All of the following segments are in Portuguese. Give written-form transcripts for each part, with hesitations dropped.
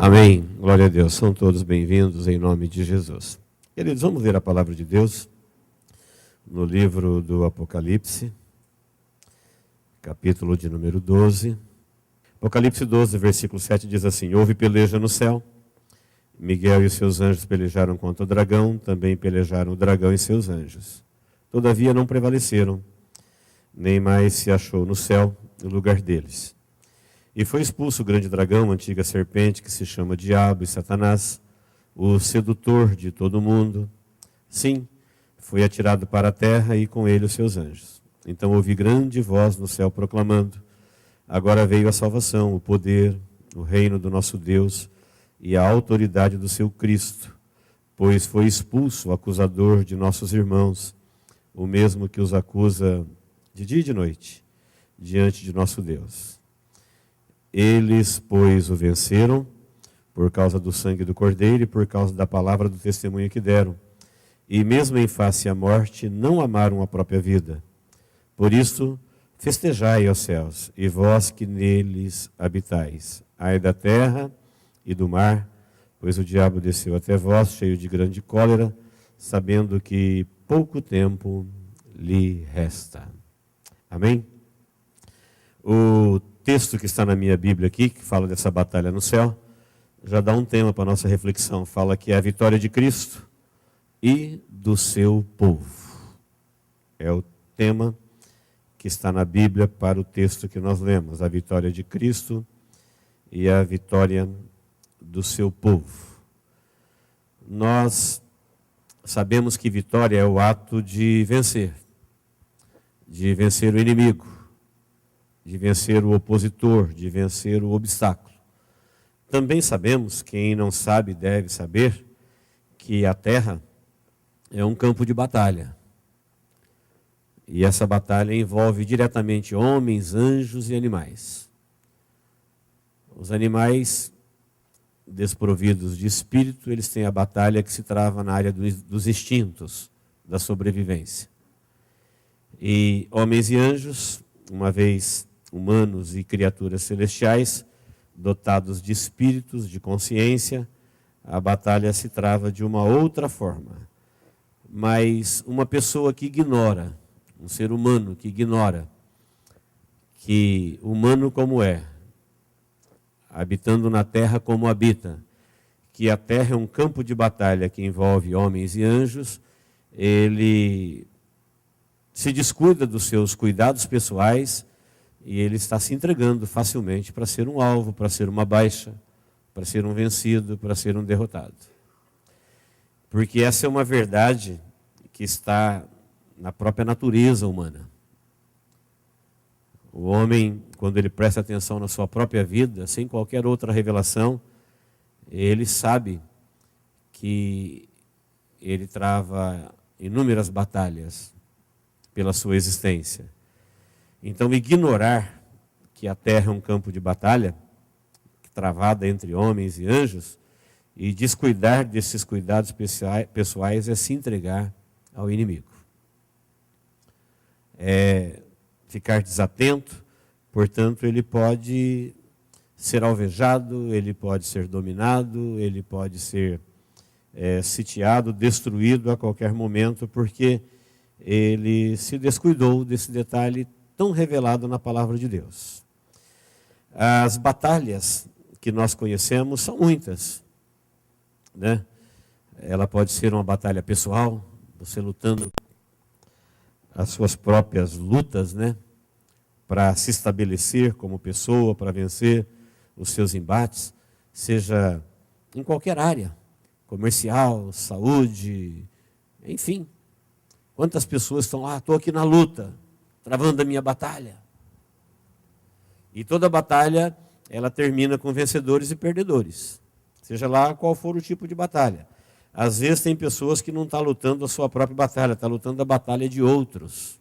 Amém. Glória a Deus. São todos bem-vindos em nome de Jesus. Queridos, vamos ler a palavra de Deus no livro do Apocalipse, capítulo de número 12. Apocalipse 12, versículo 7 diz assim: Houve peleja no céu. Miguel e os seus anjos pelejaram contra o dragão, também pelejaram o dragão e seus anjos. Todavia não prevaleceram, nem mais se achou no céu o lugar deles. E foi expulso o grande dragão, a antiga serpente, que se chama Diabo e Satanás, o sedutor de todo o mundo. Sim, foi atirado para a terra e com ele os seus anjos. Então ouvi grande voz no céu proclamando: Agora veio a salvação, o poder, o reino do nosso Deus e a autoridade do seu Cristo, pois foi expulso o acusador de nossos irmãos, o mesmo que os acusa de dia e de noite, diante de nosso Deus. Eles, pois, o venceram por causa do sangue do Cordeiro e por causa da palavra do testemunho que deram. E mesmo em face à morte, não amaram a própria vida. Por isso, festejai, ó céus, e vós que neles habitais. Ai da terra e do mar, pois o diabo desceu até vós, cheio de grande cólera, sabendo que pouco tempo lhe resta. Amém? O texto que está na minha Bíblia aqui, que fala dessa batalha no céu, já dá um tema para a nossa reflexão. Fala que é a vitória de Cristo e do seu povo. É o tema que está na Bíblia para o texto que nós lemos. A vitória de Cristo e a vitória do seu povo. Nós sabemos que vitória é o ato de vencer o inimigo, de vencer o opositor, de vencer o obstáculo. Também sabemos, quem não sabe deve saber, que a terra é um campo de batalha. E essa batalha envolve diretamente homens, anjos e animais. Os animais desprovidos de espírito, eles têm a batalha que se trava na área dos instintos, da sobrevivência. E homens e anjos, uma vez humanos e criaturas celestiais, dotados de espíritos, de consciência, a batalha se trava de uma outra forma. Mas uma pessoa que ignora, um ser humano que ignora, que humano como é, habitando na terra como habita, que a terra é um campo de batalha que envolve homens e anjos, ele se descuida dos seus cuidados pessoais e ele está se entregando facilmente para ser um alvo, para ser uma baixa, para ser um vencido, para ser um derrotado. Porque essa é uma verdade que está na própria natureza humana. O homem, quando ele presta atenção na sua própria vida, sem qualquer outra revelação, ele sabe que ele trava inúmeras batalhas pela sua existência. Então, ignorar que a terra é um campo de batalha, travada entre homens e anjos, e descuidar desses cuidados pessoais é se entregar ao inimigo. É ficar desatento, portanto, ele pode ser alvejado, ele pode ser dominado, ele pode ser sitiado, destruído a qualquer momento, porque ele se descuidou desse detalhe tão revelado na palavra de Deus. As batalhas que nós conhecemos são muitas, né? Ela pode ser uma batalha pessoal, você lutando as suas próprias lutas, né? Para se estabelecer como pessoa, para vencer os seus embates, seja em qualquer área, comercial, saúde, enfim. Quantas pessoas estão lá, estou aqui na luta, travando a minha batalha. E toda batalha, ela termina com vencedores e perdedores. Seja lá qual for o tipo de batalha. Às vezes tem pessoas que não estão lutando a sua própria batalha, está lutando a batalha de outros.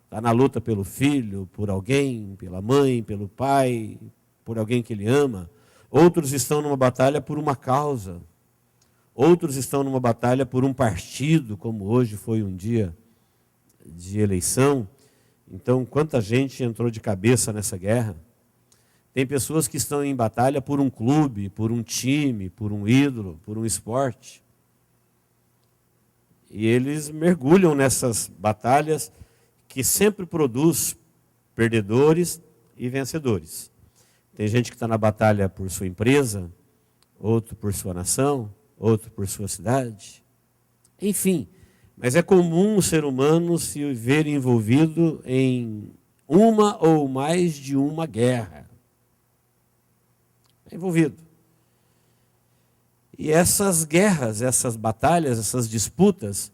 Está na luta pelo filho, por alguém, pela mãe, pelo pai, por alguém que ele ama. Outros estão numa batalha por uma causa. Outros estão numa batalha por um partido, como hoje foi um dia de eleição. Então, quanta gente entrou de cabeça nessa guerra? Tem pessoas que estão em batalha por um clube, por um time, por um ídolo, por um esporte. E eles mergulham nessas batalhas que sempre produz perdedores e vencedores. Tem gente que está na batalha por sua empresa, outro por sua nação, outro por sua cidade. Enfim, mas é comum o ser humano se ver envolvido em uma ou mais de uma guerra. É envolvido. E essas guerras, essas batalhas, essas disputas,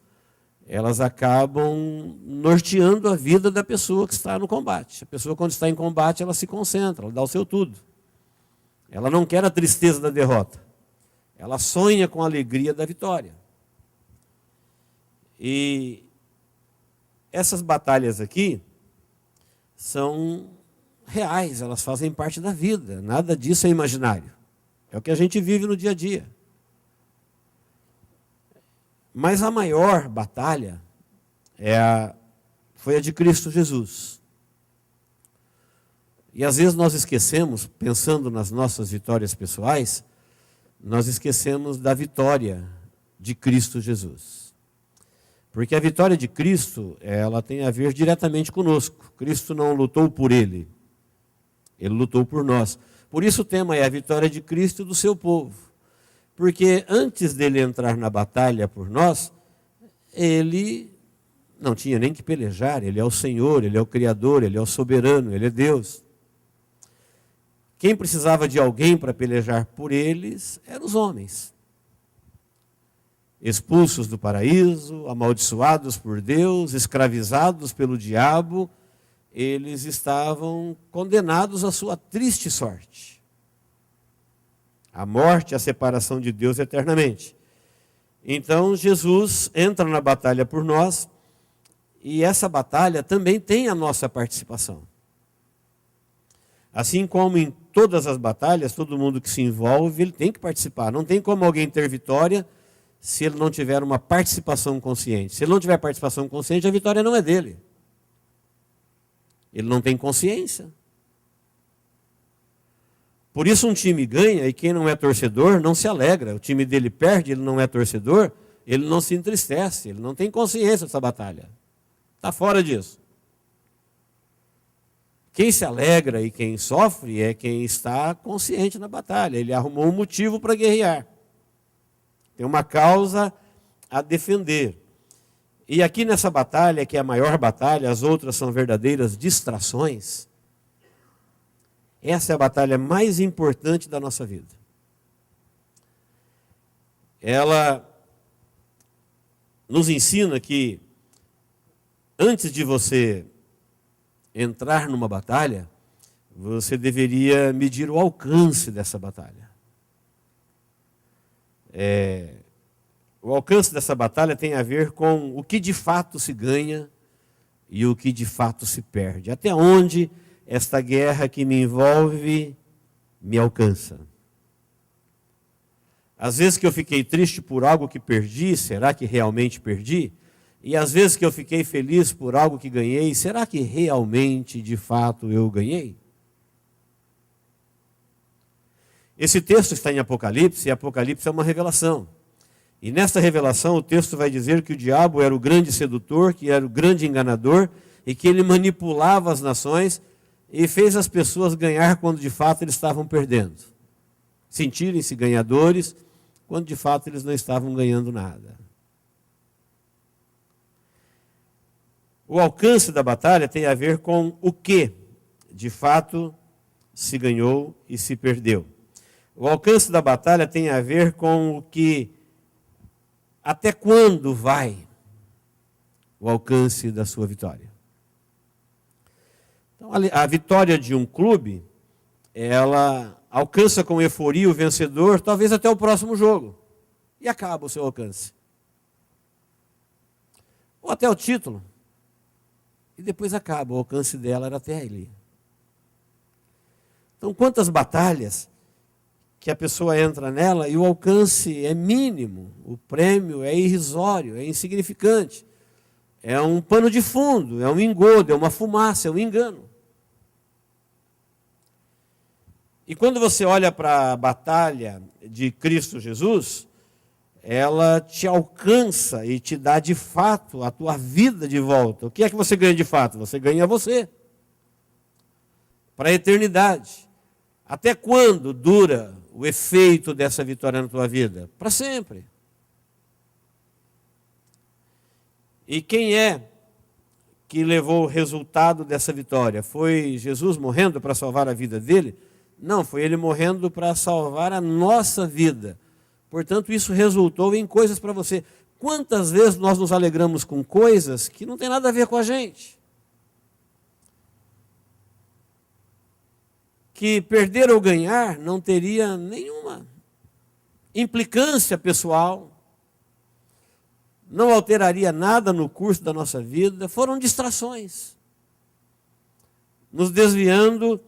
elas acabam norteando a vida da pessoa que está no combate. A pessoa, quando está em combate, ela se concentra, ela dá o seu tudo. Ela não quer a tristeza da derrota. Ela sonha com a alegria da vitória. E essas batalhas aqui são reais, elas fazem parte da vida. Nada disso é imaginário. É o que a gente vive no dia a dia. Mas a maior batalha foi a de Cristo Jesus. E às vezes nós esquecemos, pensando nas nossas vitórias pessoais, nós esquecemos da vitória de Cristo Jesus. Porque a vitória de Cristo, ela tem a ver diretamente conosco. Cristo não lutou por ele, ele lutou por nós. Por isso o tema é a vitória de Cristo e do seu povo. Porque antes dele entrar na batalha por nós, ele não tinha nem que pelejar, ele é o Senhor, ele é o Criador, ele é o soberano, ele é Deus. Quem precisava de alguém para pelejar por eles eram os homens. Expulsos do paraíso, amaldiçoados por Deus, escravizados pelo diabo, eles estavam condenados à sua triste sorte. A morte, a separação de Deus eternamente. Então Jesus entra na batalha por nós, e essa batalha também tem a nossa participação. Assim como em todas as batalhas, todo mundo que se envolve, ele tem que participar. Não tem como alguém ter vitória se ele não tiver uma participação consciente. Se ele não tiver participação consciente, a vitória não é dele. Ele não tem consciência. Por isso um time ganha e quem não é torcedor não se alegra. O time dele perde, ele não é torcedor, ele não se entristece, ele não tem consciência dessa batalha. Está fora disso. Quem se alegra e quem sofre é quem está consciente na batalha. Ele arrumou um motivo para guerrear. Tem uma causa a defender. E aqui nessa batalha, que é a maior batalha, as outras são verdadeiras distrações. Essa é a batalha mais importante da nossa vida. Ela nos ensina que antes de você entrar numa batalha, você deveria medir o alcance dessa batalha. O alcance dessa batalha tem a ver com o que de fato se ganha e o que de fato se perde. Até onde esta guerra que me envolve me alcança. Às vezes que eu fiquei triste por algo que perdi, será que realmente perdi? E às vezes que eu fiquei feliz por algo que ganhei, será que realmente, de fato, eu ganhei? Esse texto está em Apocalipse, e Apocalipse é uma revelação. E nessa revelação o texto vai dizer que o diabo era o grande sedutor, que era o grande enganador, e que ele manipulava as nações e fez as pessoas ganhar quando de fato eles estavam perdendo. Sentirem-se ganhadores quando de fato eles não estavam ganhando nada. O alcance da batalha tem a ver com o que de fato se ganhou e se perdeu. O alcance da batalha tem a ver com o que, até quando vai o alcance da sua vitória. Então, a vitória de um clube, ela alcança com euforia o vencedor, talvez até o próximo jogo, e acaba o seu alcance. Ou até o título, e depois acaba, o alcance dela era até ali. Então, quantas batalhas que a pessoa entra nela e o alcance é mínimo, o prêmio é irrisório, é insignificante, é um pano de fundo, é um engodo, é uma fumaça, é um engano. E quando você olha para a batalha de Cristo Jesus, ela te alcança e te dá de fato a tua vida de volta. O que é que você ganha de fato? Você ganha você. Para a eternidade. Até quando dura o efeito dessa vitória na tua vida? Para sempre. E quem é que levou o resultado dessa vitória? Foi Jesus morrendo para salvar a vida dele? Não, foi ele morrendo para salvar a nossa vida. Portanto, isso resultou em coisas para você. Quantas vezes nós nos alegramos com coisas que não tem nada a ver com a gente? Que perder ou ganhar não teria nenhuma implicância pessoal, não alteraria nada no curso da nossa vida, foram distrações, nos desviando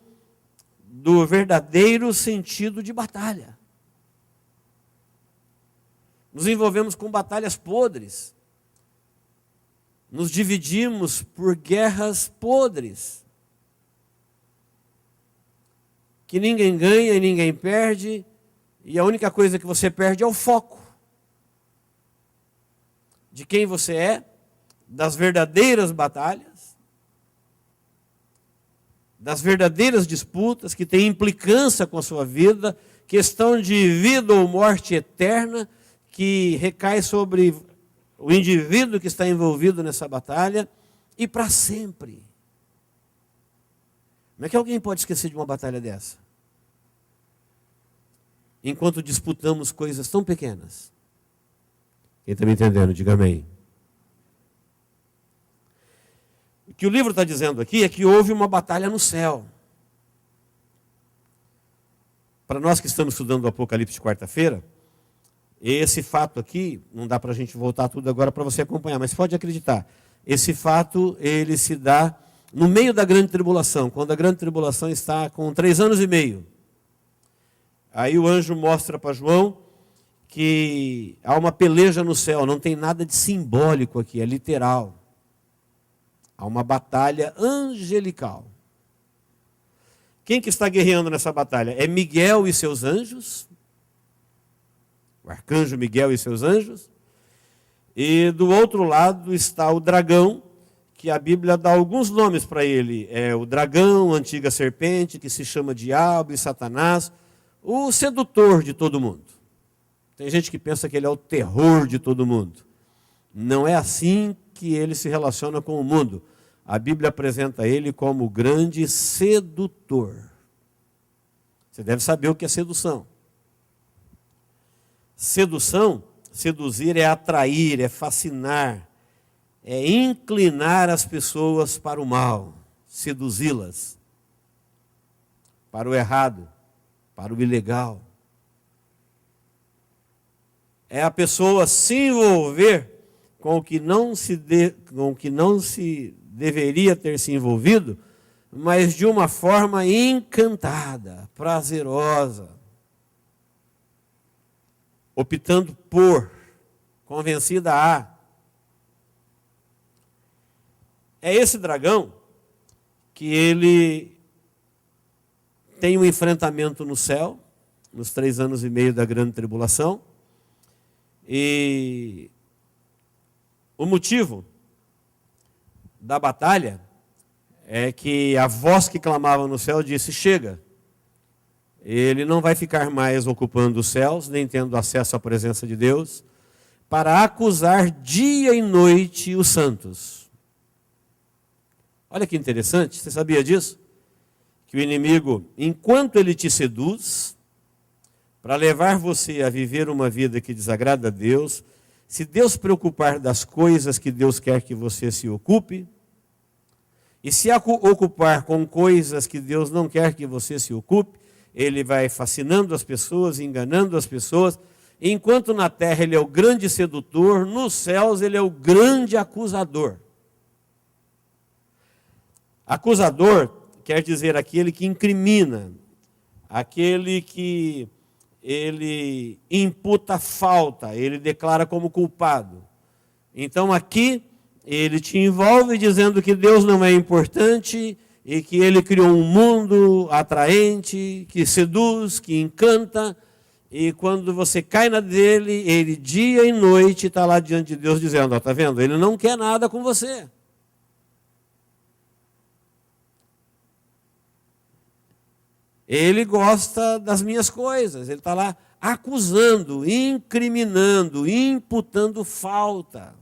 do verdadeiro sentido de batalha. Nos envolvemos com batalhas podres, nos dividimos por guerras podres, que ninguém ganha e ninguém perde, e a única coisa que você perde é o foco de quem você é, das verdadeiras batalhas, das verdadeiras disputas que têm implicância com a sua vida, questão de vida ou morte eterna, que recai sobre o indivíduo que está envolvido nessa batalha, e para sempre. Como é que alguém pode esquecer de uma batalha dessa? Enquanto disputamos coisas tão pequenas. Quem está me entendendo, diga amém. O que o livro está dizendo aqui é que houve uma batalha no céu. Para nós que estamos estudando o Apocalipse de quarta-feira, esse fato aqui, não dá para a gente voltar tudo agora para você acompanhar, mas pode acreditar, esse fato ele se dá no meio da grande tribulação, quando a grande tribulação está com 3 anos e meio. Aí o anjo mostra para João que há uma peleja no céu, não tem nada de simbólico aqui, é literal. Há uma batalha angelical. Quem que está guerreando nessa batalha? É Miguel e seus anjos, o arcanjo Miguel e seus anjos, e do outro lado está o dragão, que a Bíblia dá alguns nomes para ele. É o dragão, a antiga serpente, que se chama Diabo e Satanás, o sedutor de todo mundo. Tem gente que pensa que ele é o terror de todo mundo. Não é assim que ele se relaciona com o mundo. A Bíblia apresenta ele como o grande sedutor. Você deve saber o que é sedução. Sedução, seduzir é atrair, é fascinar, é inclinar as pessoas para o mal, seduzi-las para o errado, para o ilegal. É a pessoa se envolver com o que não se deveria ter se envolvido, mas de uma forma encantada, prazerosa, optando por, convencida a. É esse dragão que ele tem um enfrentamento no céu, nos 3 anos e meio da grande tribulação, e o motivo da batalha é que a voz que clamava no céu disse: chega. Ele não vai ficar mais ocupando os céus, nem tendo acesso à presença de Deus, para acusar dia e noite os santos. Olha que interessante, você sabia disso? Que o inimigo, enquanto ele te seduz, para levar você a viver uma vida que desagrada a Deus, se Deus preocupar das coisas que Deus quer que você se ocupe, e se ocupar com coisas que Deus não quer que você se ocupe, ele vai fascinando as pessoas, enganando as pessoas. Enquanto na terra ele é o grande sedutor, nos céus ele é o grande acusador. Acusador quer dizer aquele que incrimina, aquele que ele imputa falta, ele declara como culpado. Então aqui ele te envolve dizendo que Deus não é importante e que ele criou um mundo atraente, que seduz, que encanta, e quando você cai na dele, ele dia e noite está lá diante de Deus dizendo, está vendo? Ele não quer nada com você. Ele gosta das minhas coisas, ele está lá acusando, incriminando, imputando falta.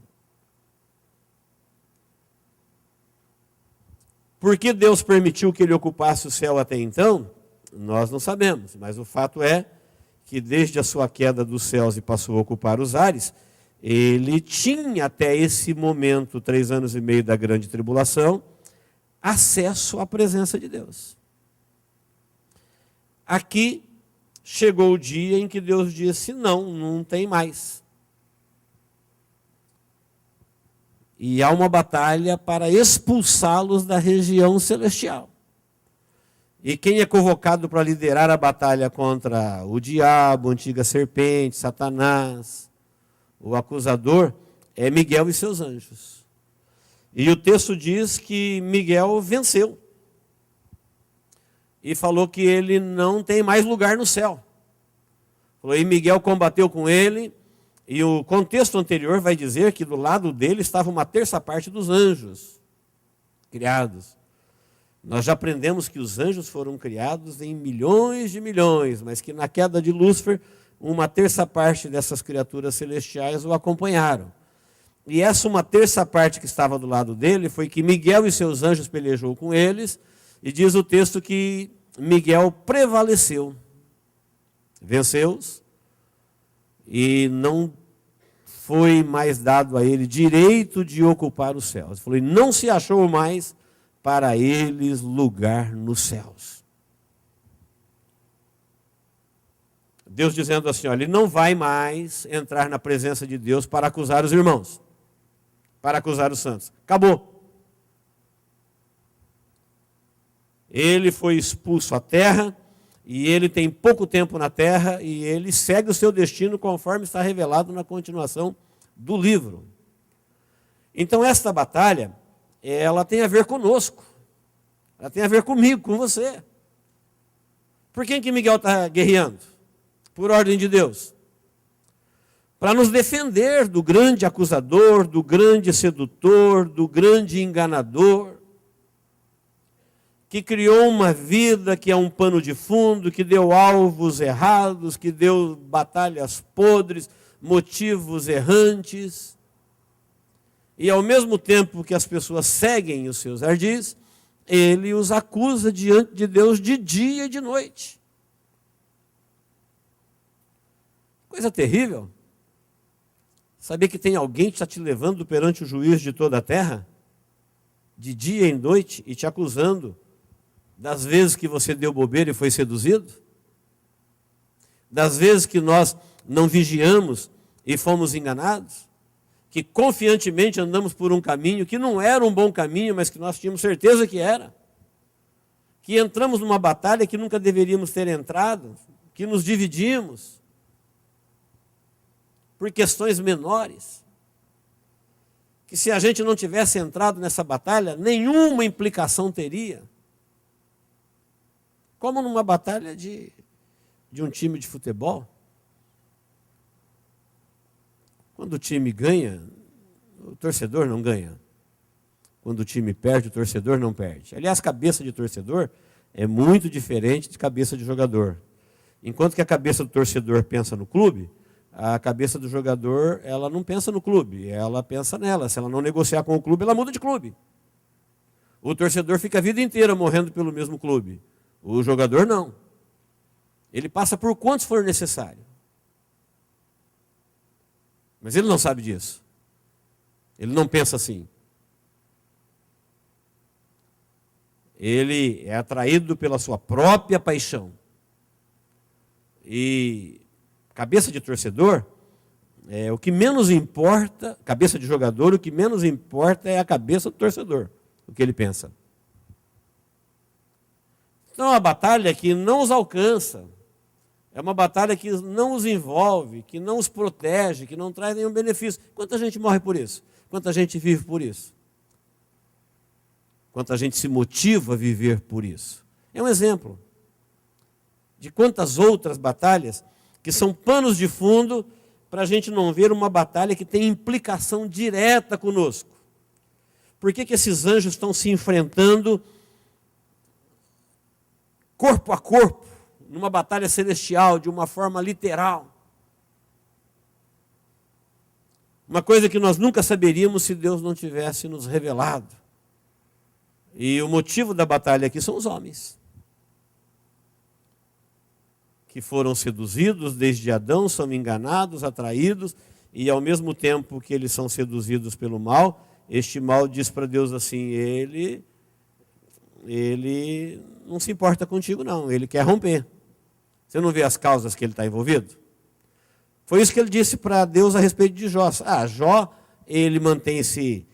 Por que Deus permitiu que ele ocupasse o céu até então? Nós não sabemos, mas o fato é que desde a sua queda dos céus e passou a ocupar os ares, ele tinha até esse momento, 3 anos e meio da grande tribulação, acesso à presença de Deus. Aqui chegou o dia em que Deus disse, não tem mais. E há uma batalha para expulsá-los da região celestial. E quem é convocado para liderar a batalha contra o diabo, a antiga serpente, Satanás, o acusador, é Miguel e seus anjos. E o texto diz que Miguel venceu. E falou que ele não tem mais lugar no céu. E Miguel combateu com ele, e o contexto anterior vai dizer que do lado dele estava uma terça parte dos anjos criados. Nós já aprendemos que os anjos foram criados em milhões de milhões, mas que na queda de Lúcifer, uma terça parte dessas criaturas celestiais o acompanharam. E essa uma terça parte que estava do lado dele foi que Miguel e seus anjos pelejou com eles, e diz o texto que Miguel prevaleceu, venceu-os, e não foi mais dado a ele direito de ocupar os céus. Ele falou, e não se achou mais para eles lugar nos céus. Deus dizendo assim, olha, ele não vai mais entrar na presença de Deus para acusar os irmãos, para acusar os santos. Acabou. Ele foi expulso à terra, e ele tem pouco tempo na terra, e ele segue o seu destino conforme está revelado na continuação do livro. Então esta batalha, ela tem a ver conosco, ela tem a ver comigo, com você. Por quem que Miguel está guerreando? Por ordem de Deus. Para nos defender do grande acusador, do grande sedutor, do grande enganador, que criou uma vida que é um pano de fundo, que deu alvos errados, que deu batalhas podres, motivos errantes. E ao mesmo tempo que as pessoas seguem os seus ardis, ele os acusa diante de Deus de dia e de noite. Coisa terrível. Saber que tem alguém que está te levando perante o juiz de toda a terra, de dia e noite, e te acusando das vezes que você deu bobeira e foi seduzido, das vezes que nós não vigiamos e fomos enganados, que confiantemente andamos por um caminho que não era um bom caminho, mas que nós tínhamos certeza que era, que entramos numa batalha que nunca deveríamos ter entrado, que nos dividimos por questões menores, que se a gente não tivesse entrado nessa batalha, nenhuma implicação teria. Como numa batalha de um time de futebol. Quando o time ganha, o torcedor não ganha. Quando o time perde, o torcedor não perde. Aliás, cabeça de torcedor é muito diferente de cabeça de jogador. Enquanto que a cabeça do torcedor pensa no clube, a cabeça do jogador, ela não pensa no clube, ela pensa nela. Se ela não negociar com o clube, ela muda de clube. O torcedor fica a vida inteira morrendo pelo mesmo clube. O jogador não. Ele passa por quantos for necessário. Mas ele não sabe disso. Ele não pensa assim. Ele é atraído pela sua própria paixão. E cabeça de torcedor, o que menos importa, cabeça de jogador, o que menos importa é a cabeça do torcedor, o que ele pensa. Então é uma batalha que não os alcança, é uma batalha que não os envolve, que não os protege, que não traz nenhum benefício. Quanta gente morre por isso? Quanta gente vive por isso? quanto a gente se motiva a viver por isso. É um exemplo de quantas outras batalhas que são panos de fundo para a gente não ver uma batalha que tem implicação direta conosco. Por que esses anjos estão se enfrentando corpo a corpo, numa batalha celestial, de uma forma literal? Uma coisa que nós nunca saberíamos se Deus não tivesse nos revelado. E o motivo da batalha aqui são os homens, que foram seduzidos desde Adão, são enganados, atraídos, e ao mesmo tempo que eles são seduzidos pelo mal, este mal diz para Deus assim, ele não se importa contigo não, ele quer romper. Você não vê as causas que ele está envolvido? Foi isso que ele disse para Deus a respeito de Jó. Jó, ele mantém esse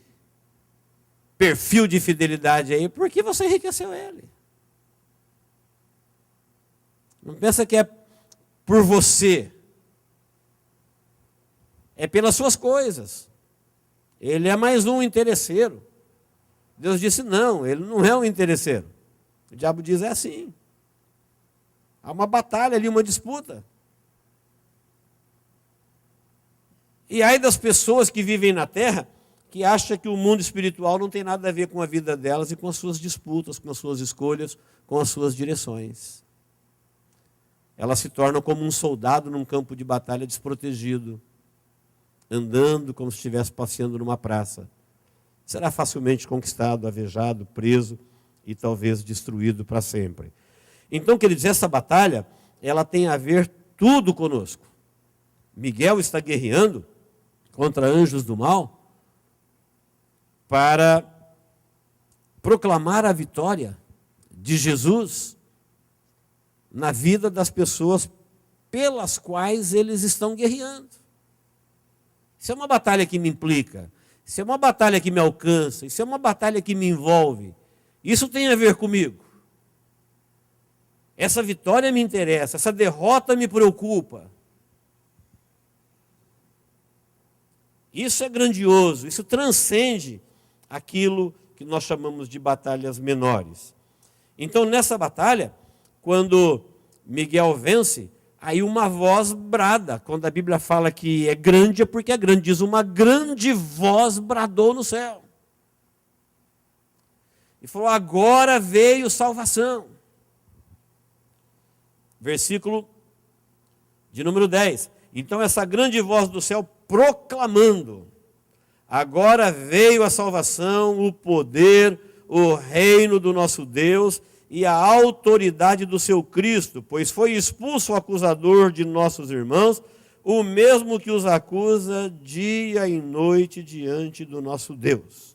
perfil de fidelidade aí, porque você enriqueceu ele. Não pensa que é por você. É pelas suas coisas. Ele é mais um interesseiro. Deus disse, não, ele não é um interesseiro. O diabo diz, é assim. Há uma batalha ali, uma disputa. E aí das pessoas que vivem na terra, que acham que o mundo espiritual não tem nada a ver com a vida delas e com as suas disputas, com as suas escolhas, com as suas direções. Elas se tornam como um soldado num campo de batalha desprotegido, andando como se estivesse passeando numa praça. Será facilmente conquistado, alvejado, preso e talvez destruído para sempre. Então, queridos, essa batalha, ela tem a ver tudo conosco. Miguel está guerreando contra anjos do mal para proclamar a vitória de Jesus na vida das pessoas pelas quais eles estão guerreando. Isso é uma batalha que me implica, isso é uma batalha que me alcança, isso é uma batalha que me envolve. Isso tem a ver comigo. Essa vitória me interessa, essa derrota me preocupa. Isso é grandioso, isso transcende aquilo que nós chamamos de batalhas menores. Então, nessa batalha, quando Miguel vence, aí uma voz brada. Quando a Bíblia fala que é grande, é porque é grande. Diz, uma grande voz bradou no céu. E falou, agora veio salvação. Versículo de número 10. Então essa grande voz do céu proclamando, agora veio a salvação, o poder, o reino do nosso Deus e a autoridade do seu Cristo, pois foi expulso o acusador de nossos irmãos, o mesmo que os acusa dia e noite diante do nosso Deus.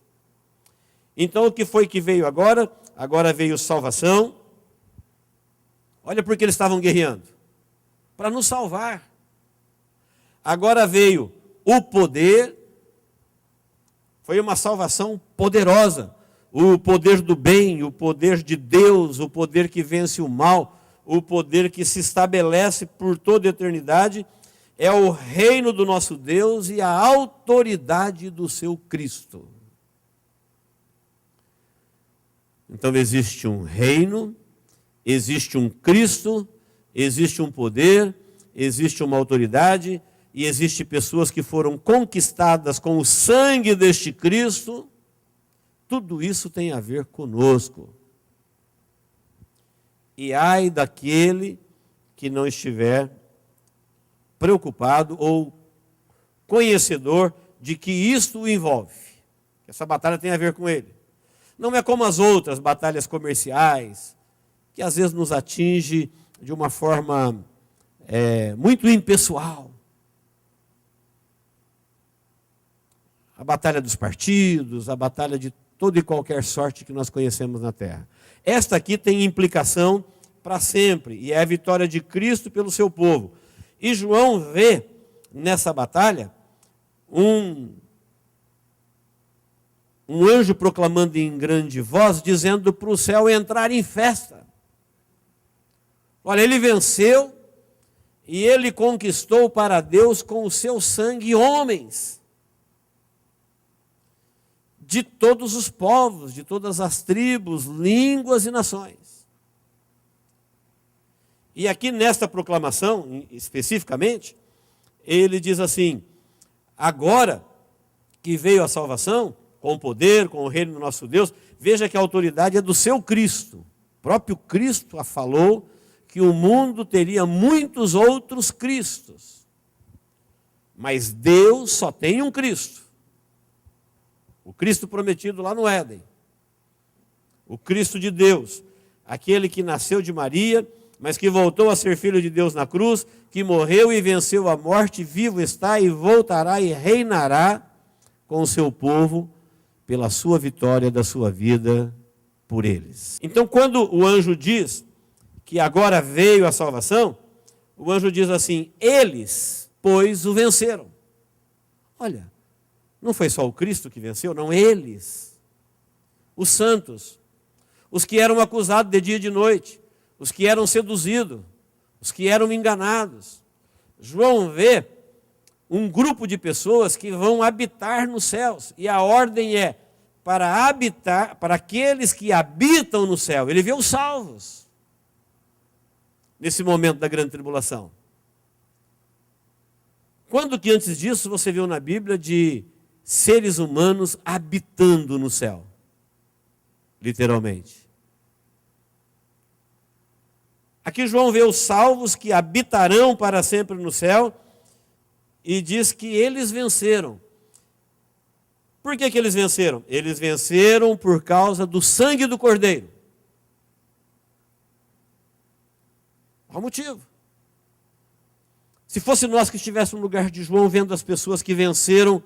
Então o que foi que veio agora? Agora veio salvação. Olha porque eles estavam guerreando. Para nos salvar. Agora veio o poder. Foi uma salvação poderosa. O poder do bem, o poder de Deus, o poder que vence o mal, o poder que se estabelece por toda a eternidade, é o reino do nosso Deus e a autoridade do seu Cristo. Então existe um reino, existe um Cristo, existe um poder, existe uma autoridade e existe pessoas que foram conquistadas com o sangue deste Cristo. Tudo isso tem a ver conosco. E ai daquele que não estiver preocupado ou conhecedor de que isto o envolve. Essa batalha tem a ver com ele. Não é como as outras batalhas comerciais, que às vezes nos atinge de uma forma muito impessoal. A batalha dos partidos, a batalha de toda e qualquer sorte que nós conhecemos na terra. Esta aqui tem implicação para sempre, e é a vitória de Cristo pelo seu povo. E João vê nessa batalha um anjo proclamando em grande voz, dizendo para o céu entrar em festa. Olha, ele venceu e ele conquistou para Deus com o seu sangue homens. de todos os povos, de todas as tribos, línguas e nações. E aqui nesta proclamação, especificamente, ele diz assim: agora que veio a salvação, com o poder, com o reino do nosso Deus, veja que a autoridade é do seu Cristo. O próprio Cristo a falou que o mundo teria muitos outros Cristos. Mas Deus só tem um Cristo. O Cristo prometido lá no Éden. O Cristo de Deus. Aquele que nasceu de Maria, mas que voltou a ser filho de Deus na cruz, que morreu e venceu a morte, vivo está e voltará e reinará com o seu povo pela sua vitória da sua vida por eles. Então, quando o anjo diz que agora veio a salvação, o anjo diz assim: eles, pois, o venceram. Olha, não foi só o Cristo que venceu, não, eles, os santos, os que eram acusados de dia e de noite, os que eram seduzidos, os que eram enganados. João vê um grupo de pessoas que vão habitar nos céus, e a ordem é para habitar, para aqueles que habitam no céu. Ele vê os salvos nesse momento da grande tribulação. Quando que antes disso você viu na Bíblia de seres humanos habitando no céu? Literalmente. Aqui João vê os salvos que habitarão para sempre no céu e diz que eles venceram. Por que eles venceram? Eles venceram por causa do sangue do Cordeiro. Qual o motivo? Se fosse nós que estivéssemos no lugar de João, vendo as pessoas que venceram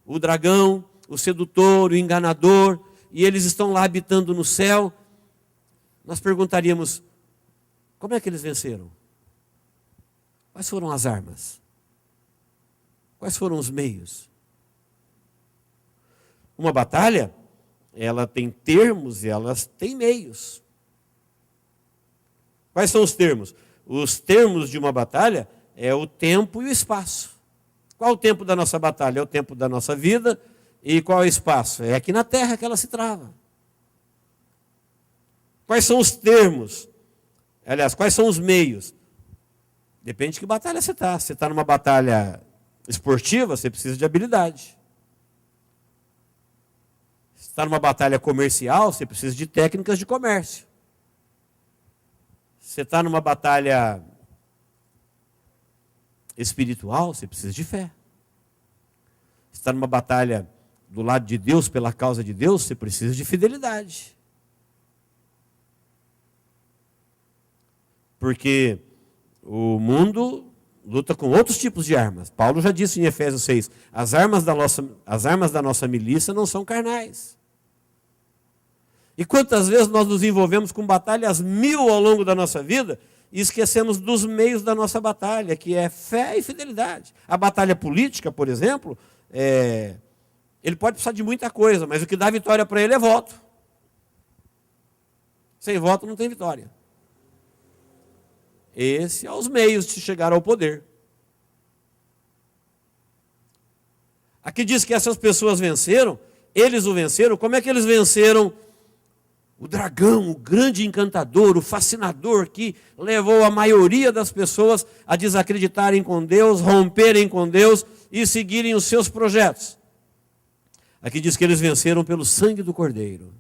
o dragão, o sedutor, o enganador, e eles estão lá habitando no céu, nós perguntaríamos: como é que eles venceram? Quais foram as armas? Quais foram os meios? Uma batalha, ela tem termos e elas têm meios. Quais são os termos? Os termos de uma batalha é o tempo e o espaço. Qual o tempo da nossa batalha? É o tempo da nossa vida. E qual é o espaço? É aqui na terra que ela se trava. Quais são os termos? Aliás, quais são os meios? Depende de que batalha você está. Se você está numa batalha esportiva, você precisa de habilidade. Se está numa batalha comercial, você precisa de técnicas de comércio. Se você está numa batalha espiritual, você precisa de fé. Se está numa batalha do lado de Deus, pela causa de Deus, você precisa de fidelidade. Porque o mundo luta com outros tipos de armas. Paulo já disse em Efésios 6, as armas da nossa milícia não são carnais. E quantas vezes nós nos envolvemos com batalhas 1000 ao longo da nossa vida e esquecemos dos meios da nossa batalha, que é fé e fidelidade. A batalha política, por exemplo, ele pode precisar de muita coisa, mas o que dá vitória para ele é voto. Sem voto não tem vitória. Esse é os meios de chegar ao poder. Aqui diz que essas pessoas venceram, eles o venceram. Como é que eles venceram o dragão, o grande encantador, o fascinador que levou a maioria das pessoas a desacreditarem com Deus, romperem com Deus e seguirem os seus projetos? Aqui diz que eles venceram pelo sangue do Cordeiro.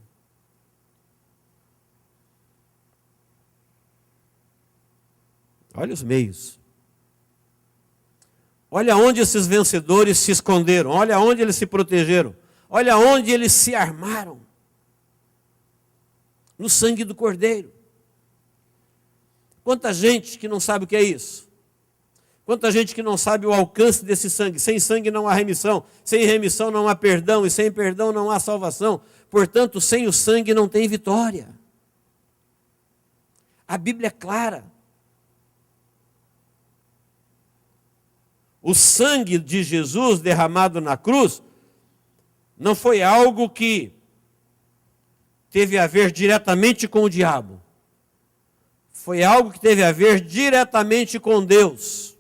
Olha os meios. Olha onde esses vencedores se esconderam. Olha onde eles se protegeram. Olha onde eles se armaram. No sangue do Cordeiro. Quanta gente que não sabe o que é isso. Quanta gente que não sabe o alcance desse sangue. Sem sangue não há remissão. Sem remissão não há perdão. E sem perdão não há salvação. Portanto, sem o sangue não tem vitória. A Bíblia é clara. O sangue de Jesus derramado na cruz não foi algo que teve a ver diretamente com o diabo. Foi algo que teve a ver diretamente com Deus.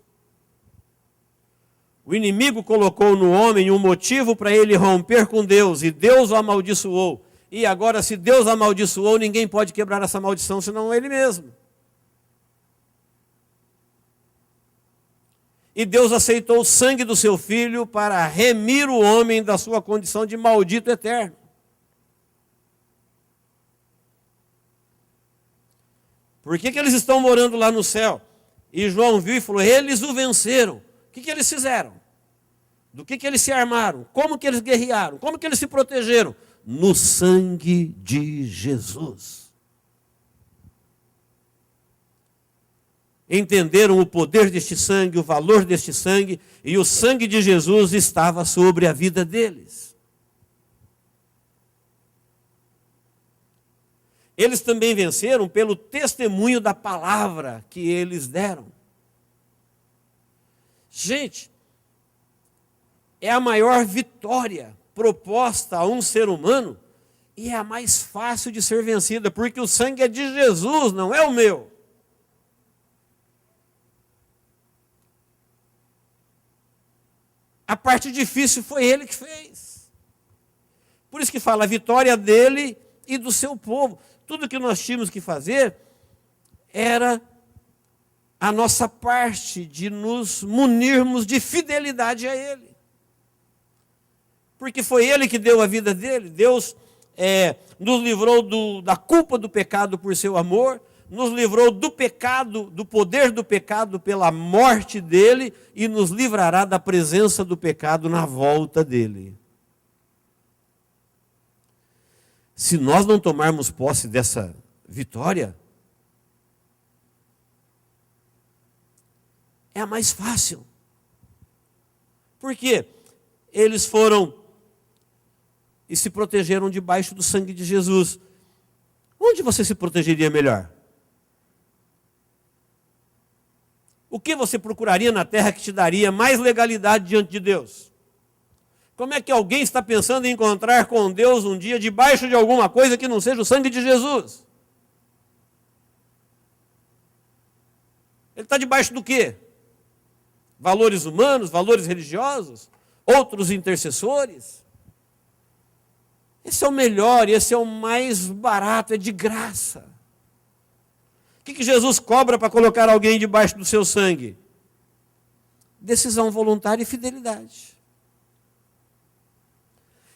O inimigo colocou no homem um motivo para ele romper com Deus, e Deus o amaldiçoou. E agora, se Deus amaldiçoou, ninguém pode quebrar essa maldição, senão ele mesmo. E Deus aceitou o sangue do seu filho para remir o homem da sua condição de maldito eterno. Por que eles estão morando lá no céu? E João viu e falou, eles o venceram. O que eles fizeram? Do que eles se armaram? Como que eles guerrearam? Como que eles se protegeram? No sangue de Jesus. Entenderam o poder deste sangue, o valor deste sangue, e o sangue de Jesus estava sobre a vida deles. Eles também venceram pelo testemunho da palavra que eles deram. Gente, é a maior vitória proposta a um ser humano e é a mais fácil de ser vencida, porque o sangue é de Jesus, não é o meu. A parte difícil foi ele que fez. Por isso que fala a vitória dele e do seu povo. Tudo que nós tínhamos que fazer era a nossa parte de nos munirmos de fidelidade a ele. Porque foi ele que deu a vida dele. Deus nos livrou da culpa do pecado por seu amor, nos livrou do pecado, do poder do pecado pela morte dele e nos livrará da presença do pecado na volta dele. Se nós não tomarmos posse dessa vitória, é a mais fácil. Por quê? Eles foram e se protegeram debaixo do sangue de Jesus. Onde você se protegeria melhor? O que você procuraria na terra que te daria mais legalidade diante de Deus? Como é que alguém está pensando em encontrar com Deus um dia debaixo de alguma coisa que não seja o sangue de Jesus? Ele está debaixo do quê? Valores humanos, valores religiosos, outros intercessores? Esse é o melhor, esse é o mais barato, é de graça. O que Jesus cobra para colocar alguém debaixo do seu sangue? Decisão voluntária e fidelidade.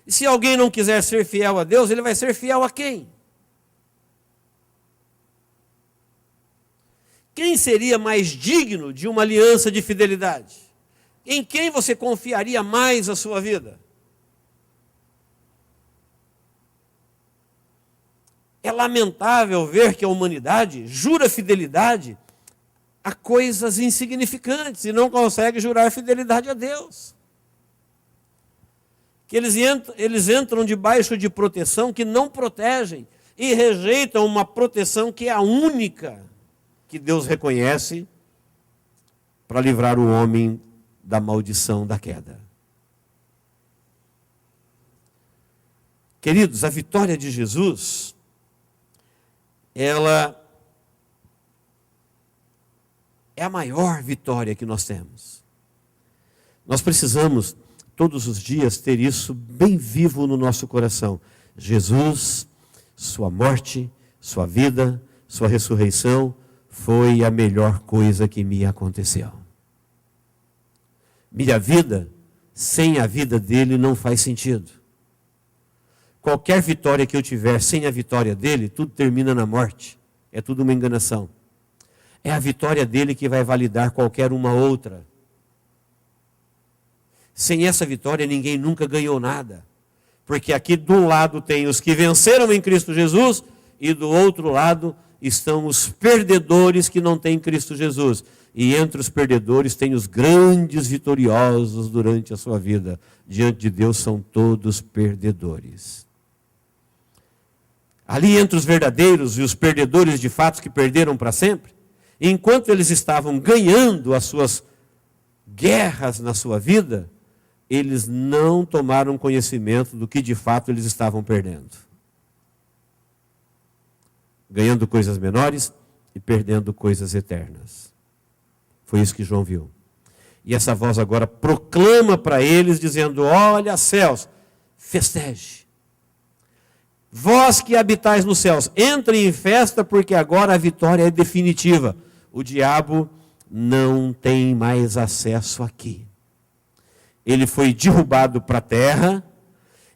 E se alguém não quiser ser fiel a Deus, ele vai ser fiel a quem? Quem seria mais digno de uma aliança de fidelidade? Em quem você confiaria mais a sua vida? É lamentável ver que a humanidade jura fidelidade a coisas insignificantes e não consegue jurar fidelidade a Deus. Que eles entram debaixo de proteção que não protegem e rejeitam uma proteção que é a única que Deus reconhece para livrar o homem da maldição da queda. Queridos, a vitória de Jesus, ela é a maior vitória que nós temos. Nós precisamos todos os dias ter isso bem vivo no nosso coração. Jesus, sua morte, sua vida, sua ressurreição foi a melhor coisa que me aconteceu. Minha vida, sem a vida dele, não faz sentido. Qualquer vitória que eu tiver sem a vitória dele, tudo termina na morte. É tudo uma enganação. É a vitória dele que vai validar qualquer uma outra. Sem essa vitória, ninguém nunca ganhou nada. Porque aqui de um lado tem os que venceram em Cristo Jesus, e do outro lado estão os perdedores que não têm Cristo Jesus. E entre os perdedores tem os grandes vitoriosos durante a sua vida. Diante de Deus são todos perdedores. Ali entre os verdadeiros e os perdedores de fato que perderam para sempre, enquanto eles estavam ganhando as suas guerras na sua vida, eles não tomaram conhecimento do que de fato eles estavam perdendo. Ganhando coisas menores e perdendo coisas eternas. Foi isso que João viu. E essa voz agora proclama para eles, dizendo: olha, céus, festeje. Vós que habitais nos céus, entrem em festa, porque agora a vitória é definitiva. O diabo não tem mais acesso aqui. Ele foi derrubado para a terra,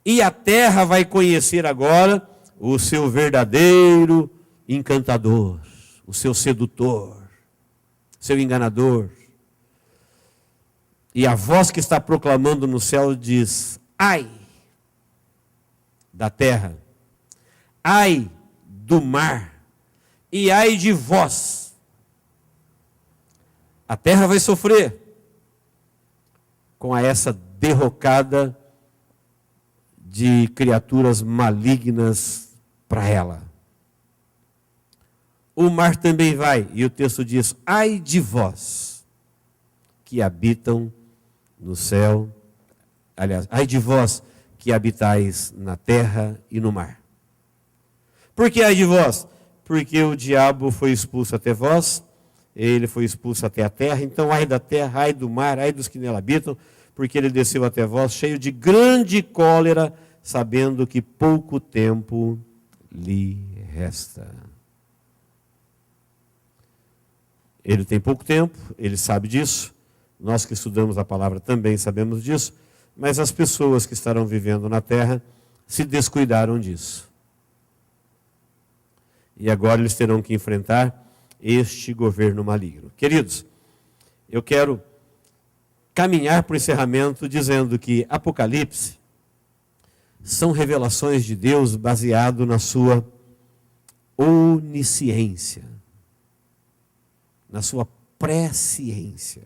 e a terra vai conhecer agora o seu verdadeiro encantador, o seu sedutor, seu enganador. E a voz que está proclamando no céu diz: ai da terra, ai do mar, e ai de vós. A terra vai sofrer com essa derrocada de criaturas malignas para ela. O mar também vai, e o texto diz: ai de vós que habitam no céu, aliás, ai de vós que habitais na terra e no mar. Por que ai de vós? Porque o diabo foi expulso até vós, ele foi expulso até a terra, então ai da terra, ai do mar, ai dos que nela habitam, porque ele desceu até vós cheio de grande cólera, sabendo que pouco tempo lhe resta. Ele tem pouco tempo, ele sabe disso. Nós que estudamos a palavra também sabemos disso, mas as pessoas que estarão vivendo na terra se descuidaram disso. E agora eles terão que enfrentar este governo maligno. Queridos, eu quero caminhar para o encerramento dizendo que Apocalipse são revelações de Deus baseado na sua onisciência, na sua presciência.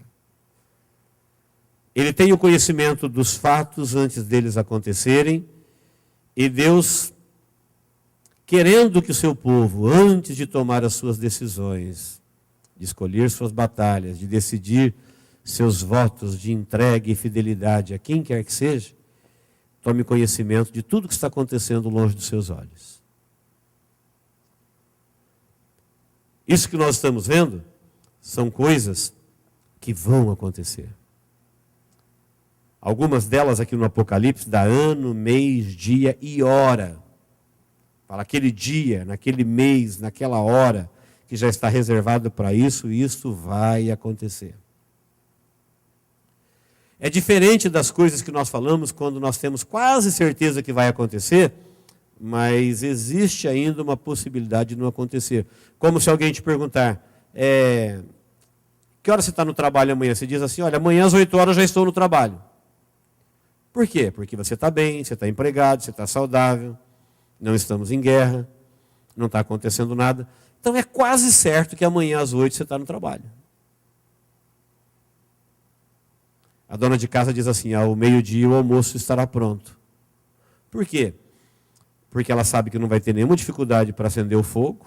Ele tem o conhecimento dos fatos antes deles acontecerem, e Deus, querendo que o seu povo, antes de tomar as suas decisões, de escolher suas batalhas, de decidir seus votos de entrega e fidelidade a quem quer que seja, tome conhecimento de tudo que está acontecendo longe dos seus olhos. Isso que nós estamos vendo são coisas que vão acontecer. Algumas delas aqui no Apocalipse dá ano, mês, dia e hora. Fala aquele dia, naquele mês, naquela hora que já está reservado para isso, e isso vai acontecer. É diferente das coisas que nós falamos quando nós temos quase certeza que vai acontecer, mas existe ainda uma possibilidade de não acontecer. Como se alguém te perguntar: que hora você está no trabalho amanhã? Você diz assim: olha, amanhã às 8 horas eu já estou no trabalho. Por quê? Porque você está bem, você está empregado, você está saudável, não estamos em guerra, não está acontecendo nada. Então é quase certo que amanhã às 8 você está no trabalho. A dona de casa diz assim: ao meio-dia o almoço estará pronto. Por quê? Porque ela sabe que não vai ter nenhuma dificuldade para acender o fogo,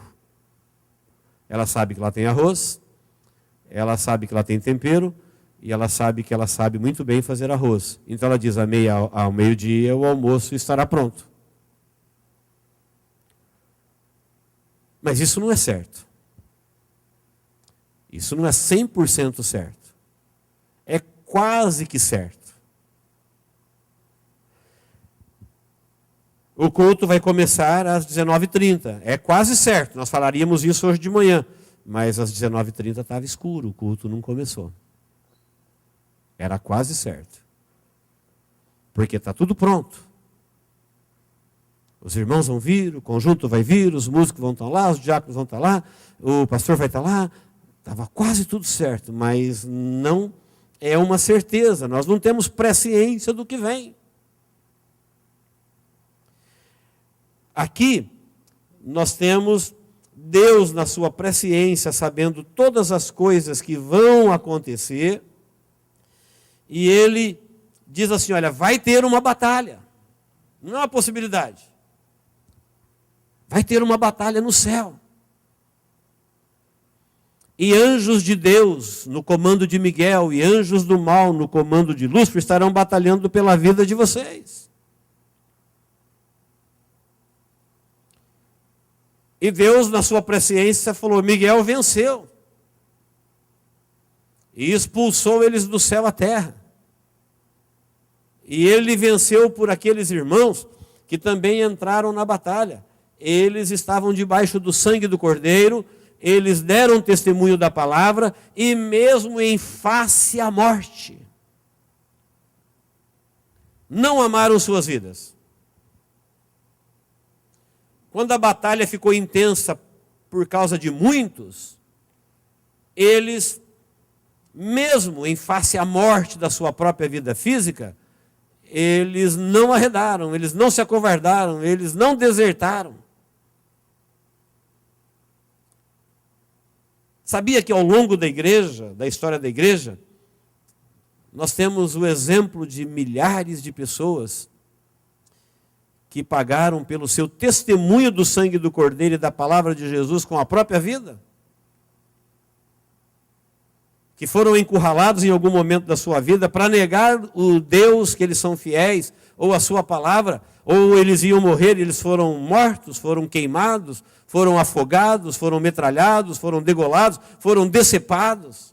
ela sabe que lá tem arroz, ela sabe que lá tem tempero, e ela sabe que ela sabe muito bem fazer arroz. Então ela diz: ao meio-dia o almoço estará pronto. Mas isso não é certo. Isso não é 100% certo. É quase que certo. O culto vai começar às 19h30. É quase certo. Nós falaríamos isso hoje de manhã. Mas às 19h30 estava escuro. O culto não começou. Era quase certo. Porque está tudo pronto. Os irmãos vão vir, o conjunto vai vir, os músicos vão estar lá, os diáconos vão estar lá, o pastor vai estar lá. Estava quase tudo certo, mas não é uma certeza. Nós não temos presciência do que vem. Aqui, nós temos Deus na sua presciência, sabendo todas as coisas que vão acontecer, e Ele diz assim: olha, vai ter uma batalha. Não é uma possibilidade. Vai ter uma batalha no céu. E anjos de Deus no comando de Miguel e anjos do mal no comando de Lúcifer estarão batalhando pela vida de vocês. E Deus, na sua presciência, falou: Miguel venceu. e expulsou eles do céu à terra. E ele venceu por aqueles irmãos que também entraram na batalha. Eles estavam debaixo do sangue do Cordeiro, eles deram testemunho da palavra, e mesmo em face à morte, não amaram suas vidas. Quando a batalha ficou intensa por causa de muitos, eles, mesmo em face à morte da sua própria vida física, eles não arredaram, eles não se acovardaram, eles não desertaram. Sabia que ao longo da igreja, da história da igreja, nós temos o exemplo de milhares de pessoas que pagaram pelo seu testemunho do sangue do Cordeiro e da palavra de Jesus com a própria vida? Que foram encurralados em algum momento da sua vida para negar o Deus que eles são fiéis, ou a sua palavra, ou eles iam morrer e eles foram mortos, foram queimados, foram afogados, foram metralhados, foram degolados, foram decepados.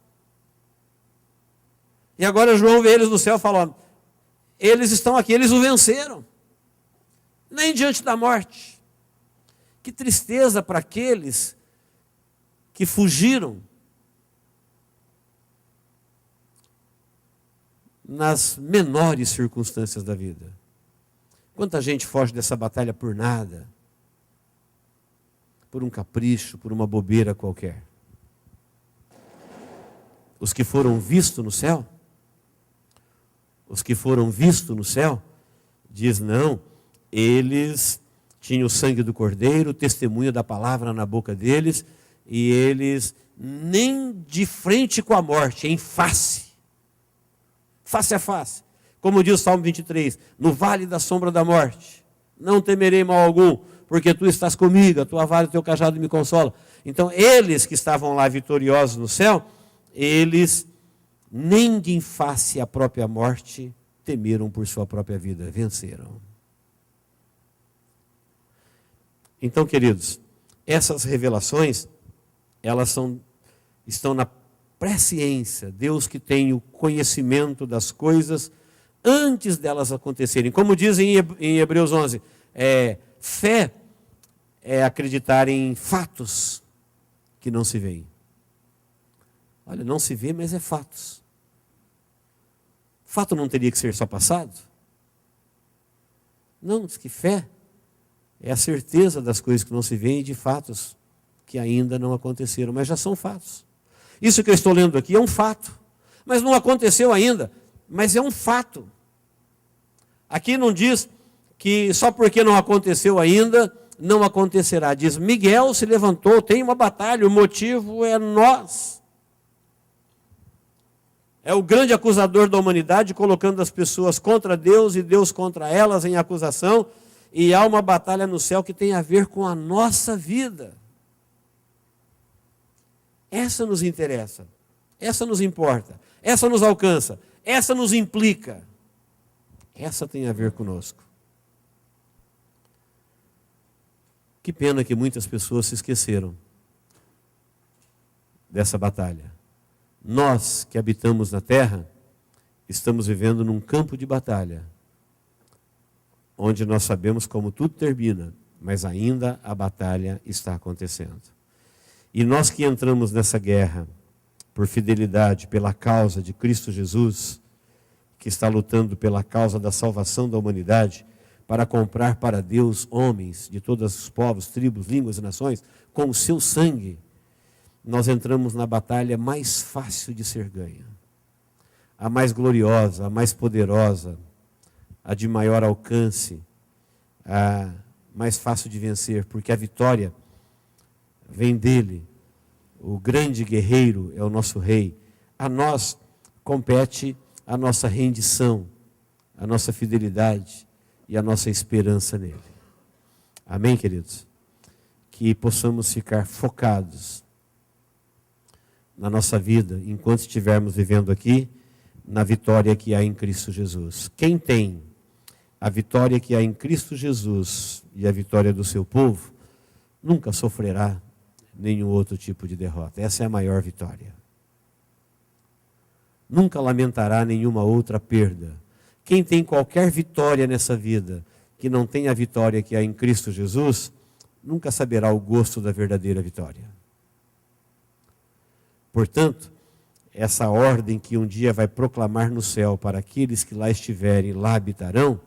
E agora João vê eles no céu e fala, ó, eles estão aqui, eles o venceram. Nem diante da morte. Que tristeza para aqueles que fugiram nas menores circunstâncias da vida. Quanta gente foge dessa batalha por nada, por um capricho, por uma bobeira qualquer. Os que foram vistos no céu, diz não, eles tinham o sangue do Cordeiro, o testemunho da palavra na boca deles, e eles nem de frente com a morte, em face a face, como diz o Salmo 23, no vale da sombra da morte, não temerei mal algum, porque tu estás comigo, a tua vara e o teu cajado me consolam. Então, eles que estavam lá vitoriosos no céu, eles nem de em face à própria morte temeram por sua própria vida, venceram. Então, queridos, essas revelações, elas estão na presciência, Deus que tem o conhecimento das coisas antes delas acontecerem. Como dizem em Hebreus 11, fé é acreditar em fatos que não se veem. Olha, não se vê, mas é fatos. Fato não teria que ser só passado? Não, diz que fé é a certeza das coisas que não se veem e de fatos que ainda não aconteceram, mas já são fatos. Isso que eu estou lendo aqui é um fato, mas não aconteceu ainda, mas é um fato. Aqui não diz que só porque não aconteceu ainda, não acontecerá. Diz, Miguel se levantou, tem uma batalha, o motivo é nós. É o grande acusador da humanidade, colocando as pessoas contra Deus e Deus contra elas em acusação, e há uma batalha no céu que tem a ver com a nossa vida. Essa nos interessa, essa nos importa, essa nos alcança, essa nos implica. Essa tem a ver conosco. Que pena que muitas pessoas se esqueceram dessa batalha. Nós que habitamos na terra, estamos vivendo num campo de batalha, onde nós sabemos como tudo termina, mas ainda a batalha está acontecendo. E nós que entramos nessa guerra por fidelidade, pela causa de Cristo Jesus, que está lutando pela causa da salvação da humanidade, para comprar para Deus homens de todos os povos, tribos, línguas e nações, com o seu sangue, nós entramos na batalha mais fácil de ser ganha. A mais gloriosa, a mais poderosa, a de maior alcance, a mais fácil de vencer, porque a vitória vem dele. O grande guerreiro é o nosso rei. A nós compete a nossa rendição, a nossa fidelidade e a nossa esperança nele. Amém, queridos? Que possamos ficar focados na nossa vida, enquanto estivermos vivendo aqui, na vitória que há em Cristo Jesus. Quem tem a vitória que há em Cristo Jesus e a vitória do seu povo, nunca sofrerá nenhum outro tipo de derrota. Essa é a maior vitória. nunca lamentará nenhuma outra perda. Quem tem qualquer vitória nessa vida, que não tem a vitória que há em Cristo Jesus, nunca saberá o gosto da verdadeira vitória. Portanto, essa ordem que um dia vai proclamar no céu para aqueles que lá estiverem, lá habitarão,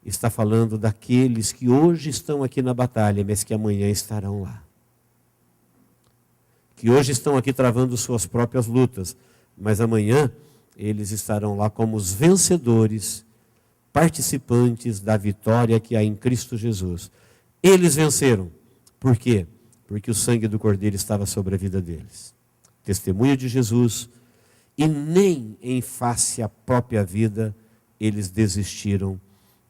está falando daqueles que hoje estão aqui na batalha, mas que amanhã estarão lá. Que hoje estão aqui travando suas próprias lutas, mas amanhã eles estarão lá como os vencedores, participantes da vitória que há em Cristo Jesus. Eles venceram. Por quê? Porque o sangue do Cordeiro estava sobre a vida deles. Testemunho de Jesus, e nem em face à própria vida eles desistiram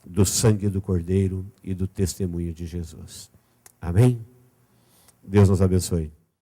do sangue do Cordeiro e do testemunho de Jesus. Amém? Deus nos abençoe.